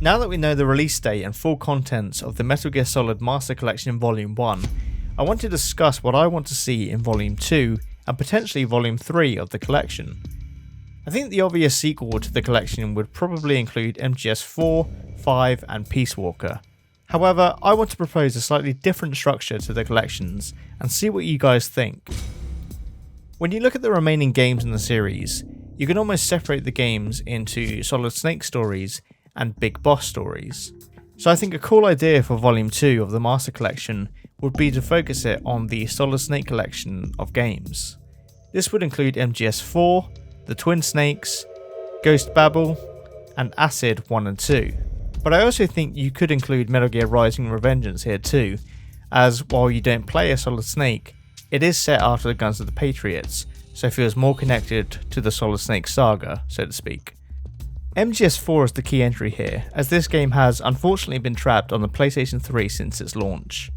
Now that we know the release date and full contents of the Metal Gear Solid Master Collection Volume 1, I want to discuss what I want to see in Volume 2 and potentially Volume 3 of the collection. I think the obvious sequel to the collection would probably include MGS 4, 5 and Peace Walker. However, I want to propose a slightly different structure to the collections and see what you guys think. When you look at the remaining games in the series, you can almost separate the games into Solid Snake stories and Big Boss stories. So I think a cool idea for Volume 2 of the Master Collection would be to focus it on the Solid Snake collection of games. This would include MGS 4, the Twin Snakes, Ghost Babel, and Acid 1 and 2. But I also think you could include Metal Gear Rising: Revengeance here too, as while you don't play a Solid Snake, it is set after the Guns of the Patriots, so it feels more connected to the Solid Snake saga, so to speak. MGS 4 is the key entry here, as this game has unfortunately been trapped on the PlayStation 3 since its launch.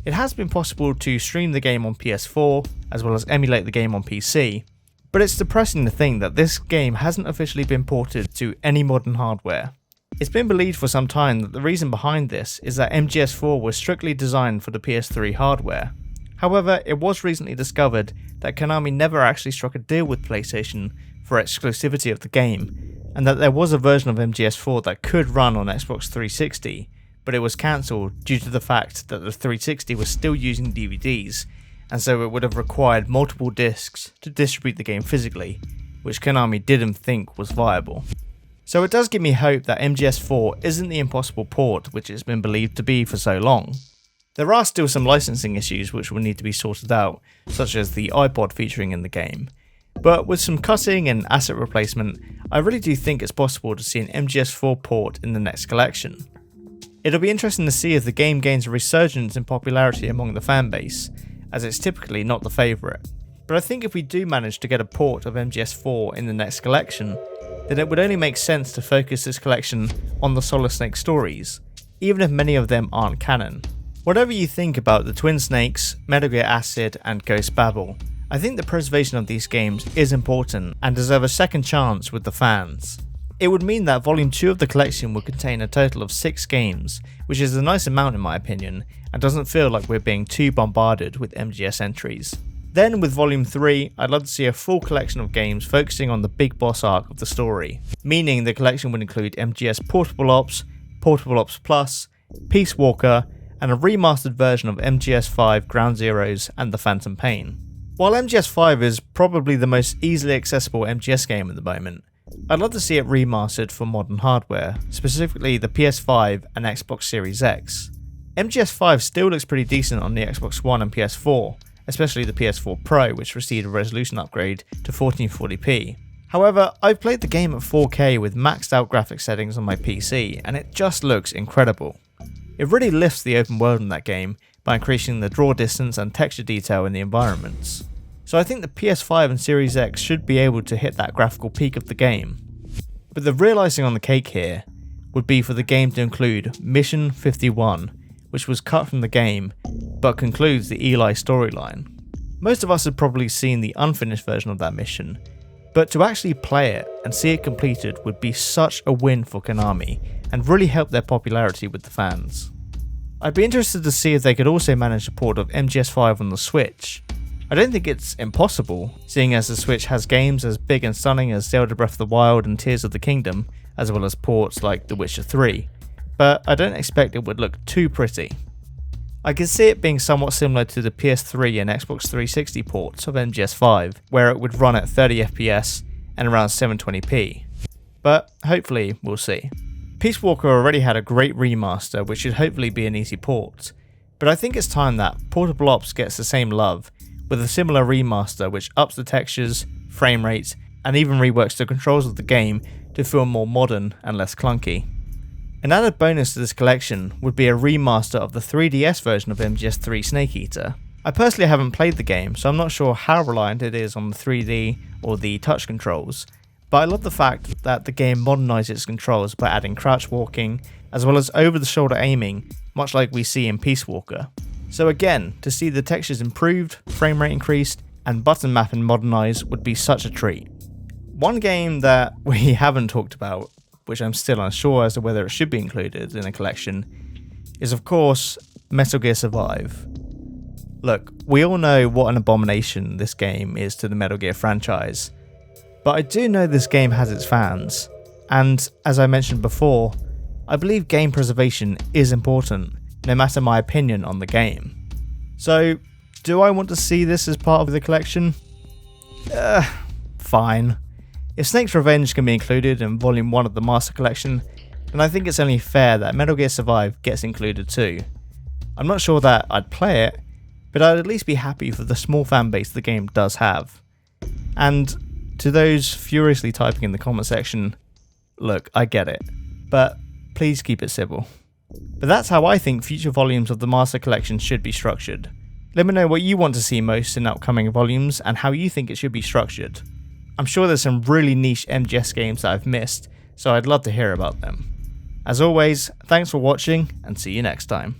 It has been possible to stream the game on PS4, as well as emulate the game on PC, but it's depressing to think that this game hasn't officially been ported to any modern hardware. It's been believed for some time that the reason behind this is that MGS 4 was strictly designed for the PS3 hardware. However, it was recently discovered that Konami never actually struck a deal with PlayStation for exclusivity of the game, and that there was a version of MGS 4 that could run on Xbox 360, but it was cancelled due to the fact that the 360 was still using DVDs, and so it would have required multiple discs to distribute the game physically, which Konami didn't think was viable. So it does give me hope that MGS 4 isn't the impossible port which it's been believed to be for so long. There are still some licensing issues which will need to be sorted out, such as the iPod featuring in the game, but with some cutting and asset replacement, I really do think it's possible to see an MGS 4 port in the next collection. It'll be interesting to see if the game gains a resurgence in popularity among the fanbase, as it's typically not the favourite. But I think if we do manage to get a port of MGS 4 in the next collection, then it would only make sense to focus this collection on the Solid Snake stories, even if many of them aren't canon. Whatever you think about the Twin Snakes, Metal Gear Acid and Ghost Babel, I think the preservation of these games is important and deserve a second chance with the fans. It would mean that Volume 2 of the collection would contain a total of 6 games, which is a nice amount in my opinion, and doesn't feel like we're being too bombarded with MGS entries. Then with Volume 3, I'd love to see a full collection of games focusing on the big boss arc of the story, meaning the collection would include MGS Portable Ops Plus, Peace Walker, and a remastered version of MGS 5 Ground Zeroes and The Phantom Pain. While MGS 5 is probably the most easily accessible MGS game at the moment, I'd love to see it remastered for modern hardware, specifically the PS5 and Xbox Series X. MGS 5 still looks pretty decent on the Xbox One and PS4, especially the PS4 Pro, which received a resolution upgrade to 1440p. However, I've played the game at 4K with maxed out graphics settings on my PC, and it just looks incredible. It really lifts the open world in that game by increasing the draw distance and texture detail in the environments. So I think the PS5 and Series X should be able to hit that graphical peak of the game. But the real icing on the cake here would be for the game to include Mission 51, which was cut from the game but concludes the Eli storyline. Most of us have probably seen the unfinished version of that mission, but to actually play it and see it completed would be such a win for Konami and really help their popularity with the fans. I'd be interested to see if they could also manage a port of MGS 5 on the Switch. I don't think it's impossible, seeing as the Switch has games as big and stunning as Zelda Breath of the Wild and Tears of the Kingdom, as well as ports like The Witcher 3, but I don't expect it would look too pretty. I can see it being somewhat similar to the PS3 and Xbox 360 ports of MGS 5, where it would run at 30fps and around 720p, but hopefully we'll see. Peace Walker already had a great remaster which should hopefully be an easy port, but I think it's time that Portable Ops gets the same love, with a similar remaster which ups the textures, frame rates, and even reworks the controls of the game to feel more modern and less clunky. An added bonus to this collection would be a remaster of the 3DS version of MGS 3 Snake Eater. I personally haven't played the game, so I'm not sure how reliant it is on the 3D or the touch controls, but I love the fact that the game modernised its controls by adding crouch walking, as well as over-the-shoulder aiming, much like we see in Peace Walker. So again, to see the textures improved, frame rate increased, and button mapping modernised would be such a treat. One game that we haven't talked about, which I'm still unsure as to whether it should be included in a collection, is of course Metal Gear Survive. Look, we all know what an abomination this game is to the Metal Gear franchise, but I do know this game has its fans, and as I mentioned before, I believe game preservation is important, no matter my opinion on the game. So, do I want to see this as part of the collection? Fine. If Snake's Revenge can be included in Volume 1 of the Master Collection, then I think it's only fair that Metal Gear Survive gets included too. I'm not sure that I'd play it, but I'd at least be happy for the small fan base the game does have. And to those furiously typing in the comment section, look, I get it, but please keep it civil. But that's how I think future volumes of the Master Collection should be structured. Let me know what you want to see most in upcoming volumes and how you think it should be structured. I'm sure there's some really niche MGS games that I've missed, so I'd love to hear about them. As always, thanks for watching and see you next time.